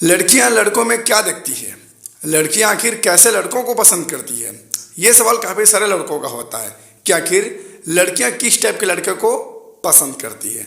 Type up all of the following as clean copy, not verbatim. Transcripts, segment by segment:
लड़कियां लड़कों में क्या देखती है? लड़कियां आखिर कैसे लड़कों को पसंद करती है? ये सवाल काफ़ी सारे लड़कों का होता है कि आखिर लड़कियां किस टाइप के लड़के को पसंद करती है।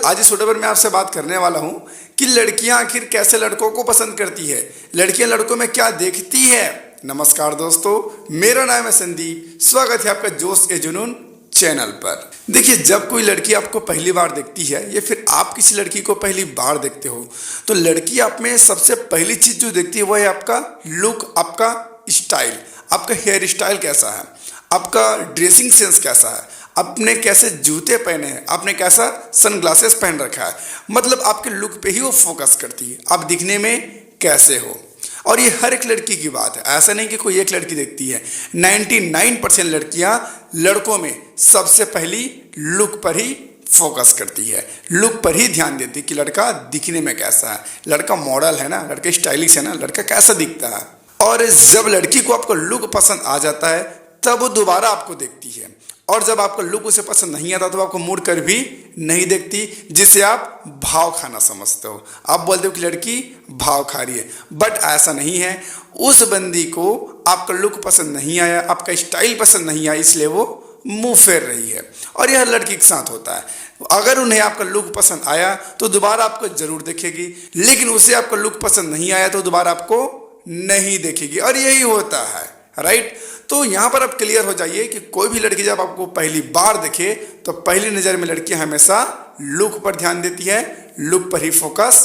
आज इस वीडियो पर मैं आपसे बात करने वाला हूं कि लड़कियां आखिर कैसे लड़कों को पसंद करती है, लड़कियां लड़कों में क्या देखती है। नमस्कार दोस्तों, मेरा नाम है संदीप, स्वागत है आपका जोश ए जुनून चैनल पर। देखिए, जब कोई लड़की आपको पहली बार देखती है या फिर आप किसी लड़की को पहली बार देखते हो तो लड़की आप में सबसे पहली चीज जो देखती है वो है आपका लुक, आपका स्टाइल, आपका हेयर स्टाइल कैसा है, आपका ड्रेसिंग सेंस कैसा है, आपने कैसे जूते पहने हैं, आपने कैसा सनग्लासेस पहन रखा है। मतलब आपके लुक पे ही वो फोकस करती है, आप दिखने में कैसे हो। और ये हर एक लड़की की बात है, ऐसा नहीं कि कोई एक लड़की देखती है। 99% लड़कियां लड़कों में सबसे पहली लुक पर ही फोकस करती है, लुक पर ही ध्यान देती है कि लड़का दिखने में कैसा है, लड़का मॉडल है ना, लड़का स्टाइलिश है ना, लड़का कैसा दिखता है। और जब लड़की को आपको लुक पसंद आ जाता है तब वो दोबारा आपको देखती है, और जब आपका लुक उसे पसंद नहीं आता तो आपको मुड़ कर भी नहीं देखती, जिसे आप भाव खाना समझते हो। आप बोलते हो कि लड़की भाव खा रही है, बट ऐसा नहीं है। उस बंदी को आपका लुक पसंद नहीं आया, आपका स्टाइल पसंद नहीं आया, इसलिए वो मुंह फेर रही है। और यह लड़की के साथ होता है, अगर उन्हें आपका लुक पसंद आया तो दोबारा आपको जरूर देखेगी, लेकिन उसे आपका लुक पसंद नहीं आया तो दोबारा आपको नहीं देखेगी। और यही होता है, राइट। तो यहाँ पर आप क्लियर हो जाइए कि कोई भी लड़की जब आपको पहली बार देखे तो पहली नज़र में लड़की हमेशा लुक पर ध्यान देती है, लुक पर ही फोकस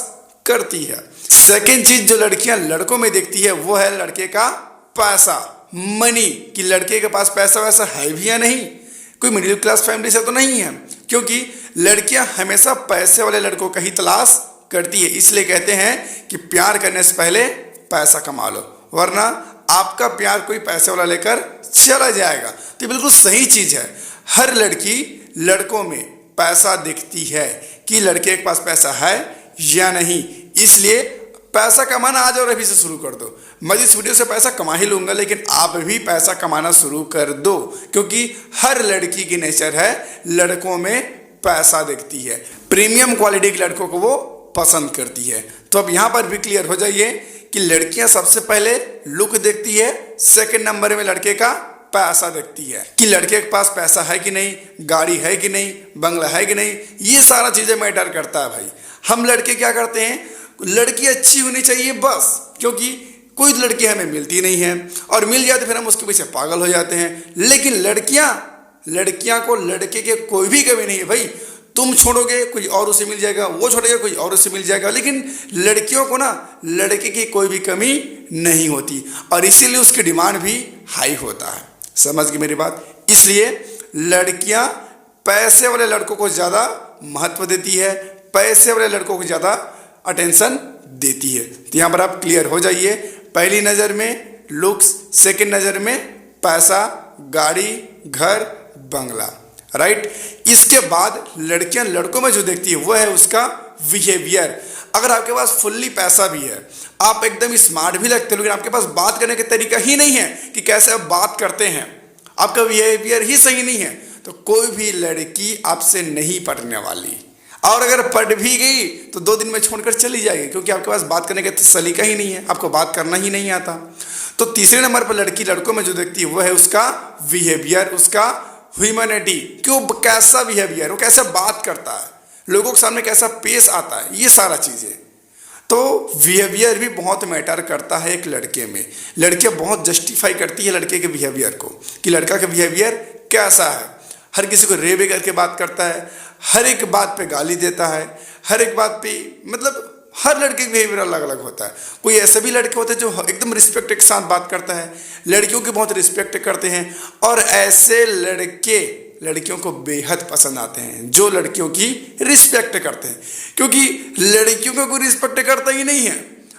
करती है। सेकेंड चीज जो लड़कियां लड़कों में देखती है वो है लड़के का पैसा, मनी, कि लड़के के पास पैसा वैसा है भी या नहीं, कोई मिडिल क्लास फैमिली से तो नहीं है। क्योंकि लड़कियां हमेशा पैसे वाले लड़कों का ही तलाश करती है, इसलिए कहते हैं कि प्यार करने से पहले पैसा कमा लो, वरना आपका प्यार कोई पैसे वाला लेकर चला जाएगा। तो बिल्कुल सही चीज है, हर लड़की लड़कों में पैसा देखती है कि लड़के के पास पैसा है या नहीं। इसलिए पैसा कमाना आज और अभी से शुरू कर दो। मैं इस वीडियो से पैसा कमा ही लूंगा, लेकिन आप भी पैसा कमाना शुरू कर दो, क्योंकि हर लड़की की नेचर है लड़कों में पैसा देखती है, प्रीमियम क्वालिटी के लड़कों को वो पसंद करती है। तो अब यहाँ पर भी क्लियर हो जाइए कि लड़कियां सबसे पहले लुक देखती है, सेकंड नंबर में लड़के का पैसा देखती है कि लड़के के पास पैसा है कि नहीं, गाड़ी है कि नहीं, बंगला है कि नहीं। ये सारा चीजें मैटर करता है भाई। हम लड़के क्या करते हैं, लड़की अच्छी होनी चाहिए बस, क्योंकि कोई लड़की हमें मिलती नहीं है, और मिल जाए तो फिर हम उसके पीछे पागल हो जाते हैं। लेकिन लड़कियां को लड़के के कोई भी कमी नहीं है भाई। तुम छोड़ोगे कोई और उसे मिल जाएगा, वो छोड़ेगा कोई और उसे मिल जाएगा, लेकिन लड़कियों को ना लड़के की कोई भी कमी नहीं होती, और इसीलिए उसकी डिमांड भी हाई होता है। समझ गई मेरी बात। इसलिए लड़कियां पैसे वाले लड़कों को ज़्यादा महत्व देती है, पैसे वाले लड़कों को ज़्यादा अटेंशन देती है। तो यहाँ पर आप क्लियर हो जाइए, पहली नज़र में लुक्स, सेकंड नज़र में पैसा, गाड़ी, घर, बंगला, राइट। इसके बाद लड़कियां लड़कों में जो देखती है वो है उसका बिहेवियर। अगर आपके पास फुल्ली पैसा भी है, आप एकदम स्मार्ट भी लगते हो, लेकिन आपके पास बात करने का तरीका ही नहीं है कि कैसे आप बात करते हैं, आपका बिहेवियर ही सही नहीं है, तो कोई भी लड़की आपसे नहीं पटने वाली। और अगर पट भी गई तो 2 दिन में छोड़कर चली जाएगी, क्योंकि आपके पास बात करने का सलीका ही नहीं है, आपको बात करना ही नहीं आता। तो तीसरे नंबर पर लड़की लड़कों में जो देखती है वो है उसका बिहेवियर, उसका ह्यूमैनिटी, क्यों कैसा बिहेवियर, वो कैसे बात करता है, लोगों के सामने कैसा पेश आता है, ये सारा चीज़ें। तो बिहेवियर भी बहुत मैटर करता है एक लड़के में। लड़कियां बहुत जस्टिफाई करती है लड़के के बिहेवियर को कि लड़का का बिहेवियर कैसा है। हर किसी को रे बे करके बात करता है, हर एक बात पे गाली देता है, हर एक बात पे, मतलब हर लड़के का बिहेवियर अलग अलग होता है। कोई ऐसे भी लड़के होते हैं जो एकदम रिस्पेक्ट के साथ बात करता है, लड़कियों की बहुत रिस्पेक्ट करते हैं, और ऐसे लड़के लड़कियों को बेहद पसंद आते हैं जो लड़कियों की रिस्पेक्ट करते हैं, क्योंकि लड़कियों को कोई रिस्पेक्ट करता ही नहीं है।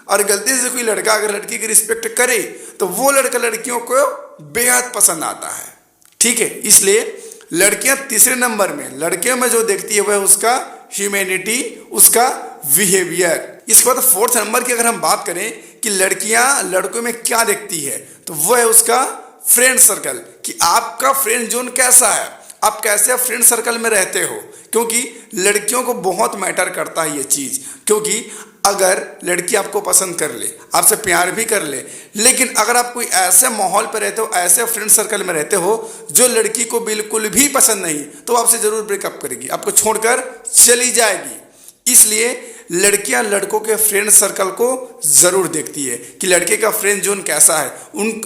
और गलती से कोई लड़का अगर लड़की की रिस्पेक्ट करे तो वो लड़का लड़कियों को बेहद पसंद आता है, ठीक है। इसलिए लड़कियां तीसरे नंबर में लड़कियों में जो देखती है वह उसका ह्यूमैनिटी, उसका बिहेवियर। इसके बाद फोर्थ नंबर की अगर हम बात करें कि लड़कियां लड़कों में क्या देखती है, तो वह है उसका फ्रेंड सर्कल, कि आपका फ्रेंड जोन कैसा है, आप कैसे फ्रेंड सर्कल में रहते हो। क्योंकि लड़कियों को बहुत मैटर करता है ये चीज़, क्योंकि अगर लड़की आपको पसंद कर ले, आपसे प्यार भी कर ले, लेकिन अगर आप कोई ऐसे माहौल पर रहते हो, ऐसे फ्रेंड सर्कल में रहते हो जो लड़की को बिल्कुल भी पसंद नहीं, तो आपसे ज़रूर ब्रेकअप करेगी, आपको छोड़कर चली जाएगी। इसलिए लड़कियां लड़कों के फ्रेंड सर्कल को ज़रूर देखती है कि लड़के का फ्रेंड जोन कैसा है,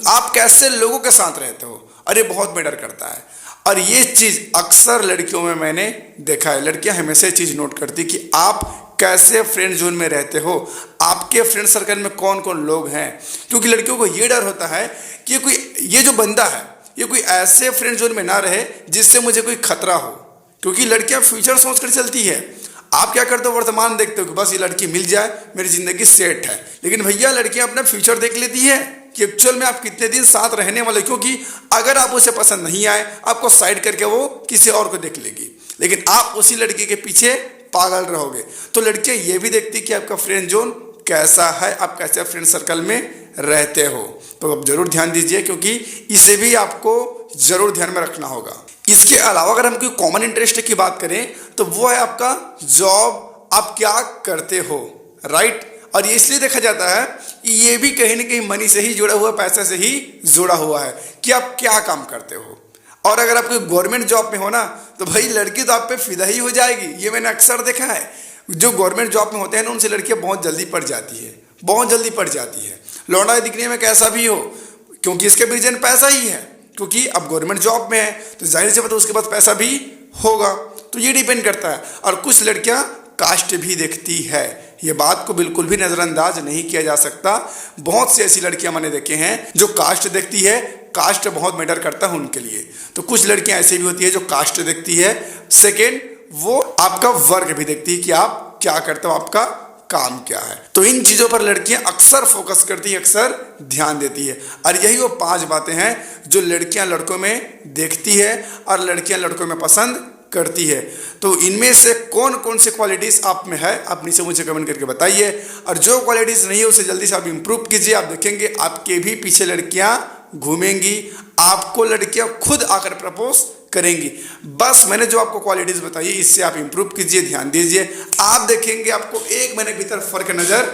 आप कैसे लोगों के साथ रहते हो, और ये बहुत मैटर करता है। और ये चीज़ अक्सर लड़कियों में मैंने देखा है, लड़कियां हमेशा ये चीज़ नोट करती कि आप कैसे फ्रेंड जोन में रहते हो, आपके फ्रेंड सर्कल में कौन कौन लोग हैं। क्योंकि लड़कियों को ये डर होता है कि ये जो बंदा है ये कोई ऐसे फ्रेंड जोन में ना रहे जिससे मुझे कोई खतरा हो, क्योंकि लड़कियां फ्यूचर सोच कर चलती है। आप क्या करते हो, वर्तमान देखते हो कि बस ये लड़की मिल जाए मेरी ज़िंदगी सेट है, लेकिन भैया लड़कियां अपना फ्यूचर देख लेती है कि एक्चुअल में आप कितने दिन साथ रहने वाले, क्योंकि अगर आप उसे पसंद नहीं आए आपको साइड करके वो किसी और को देख लेगी, लेकिन आप उसी लड़की के पीछे पागल रहोगे। तो लड़कियां ये भी देखती कि आपका फ्रेंड जोन कैसा है, आप कैसे फ्रेंड सर्कल में रहते हो। तो आप जरूर ध्यान दीजिए, क्योंकि इसे भी आपको जरूर ध्यान में रखना होगा। इसके अलावा अगर हम कोई कॉमन इंटरेस्ट की बात करें तो वो है आपका जॉब, आप क्या करते हो, राइट। और ये इसलिए देखा जाता है कि ये भी कहीं ना कहीं मनी से ही जुड़ा हुआ, पैसे से ही जुड़ा हुआ है कि आप क्या काम करते हो। और अगर आप कोई गवर्नमेंट जॉब में हो ना तो भाई लड़की तो आप पे फिदा ही हो जाएगी। ये मैंने अक्सर देखा है, जो गवर्नमेंट जॉब में होते हैं ना उनसे लड़कियां बहुत जल्दी पड़ जाती है, बहुत जल्दी पड़ जाती है। लौंडा दिखने में कैसा भी हो, क्योंकि इसके भी रीजन पैसा ही है, क्योंकि अब गवर्नमेंट जॉब में है तो जाहिर सी बात है उसके पास पैसा भी होगा। तो ये डिपेंड करता है। और कुछ लड़कियां कास्ट भी देखती है, ये बात को बिल्कुल भी नज़रअंदाज नहीं किया जा सकता। बहुत सी ऐसी लड़कियां मैंने देखे हैं जो कास्ट देखती है, कास्ट बहुत मैटर करता है उनके लिए। तो कुछ लड़कियां ऐसी भी होती है जो कास्ट देखती है। सेकेंड, वो आपका वर्क भी देखती है कि आप क्या करते हो, आपका काम क्या है। तो इन चीज़ों पर लड़कियां अक्सर फोकस करती है, अक्सर ध्यान देती है। और यही वो 5 बातें हैं जो लड़कियां लड़कों में देखती है और लड़कियां लड़कों में पसंद करती है। तो इनमें से कौन कौन सी क्वालिटीज़ आप में है, आप नीचे मुझे कमेंट करके बताइए। और जो क्वालिटीज़ नहीं है उसे जल्दी से आप इंप्रूव कीजिए। आप देखेंगे आपके भी पीछे लड़कियां घूमेंगी, आपको लड़कियां खुद आकर प्रपोज करेंगी। बस मैंने जो आपको क्वालिटीज़ बताई इससे आप इंप्रूव कीजिए, ध्यान दीजिए, आप देखेंगे आपको 1 महीने के भीतर फर्क नज़र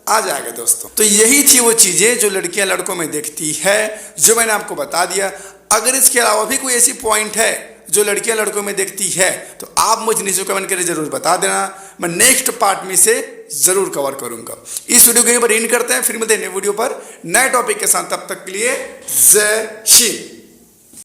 आ जाएगा दोस्तों। तो यही थी वो चीज़ें जो लड़कियां लड़कों में देखती है, जो मैंने आपको बता दिया। अगर इसके अलावा भी कोई ऐसी पॉइंट है जो लड़कियां लड़कों में देखती है तो आप मुझे नीचे कमेंट करके जरूर बता देना, मैं नेक्स्ट पार्ट में से जरूर कवर करूंगा। इस वीडियो को यहीं पर एंड करते हैं, फिर मिलते हैं नए वीडियो पर नए टॉपिक के साथ। तब तक के लिए जय श्री।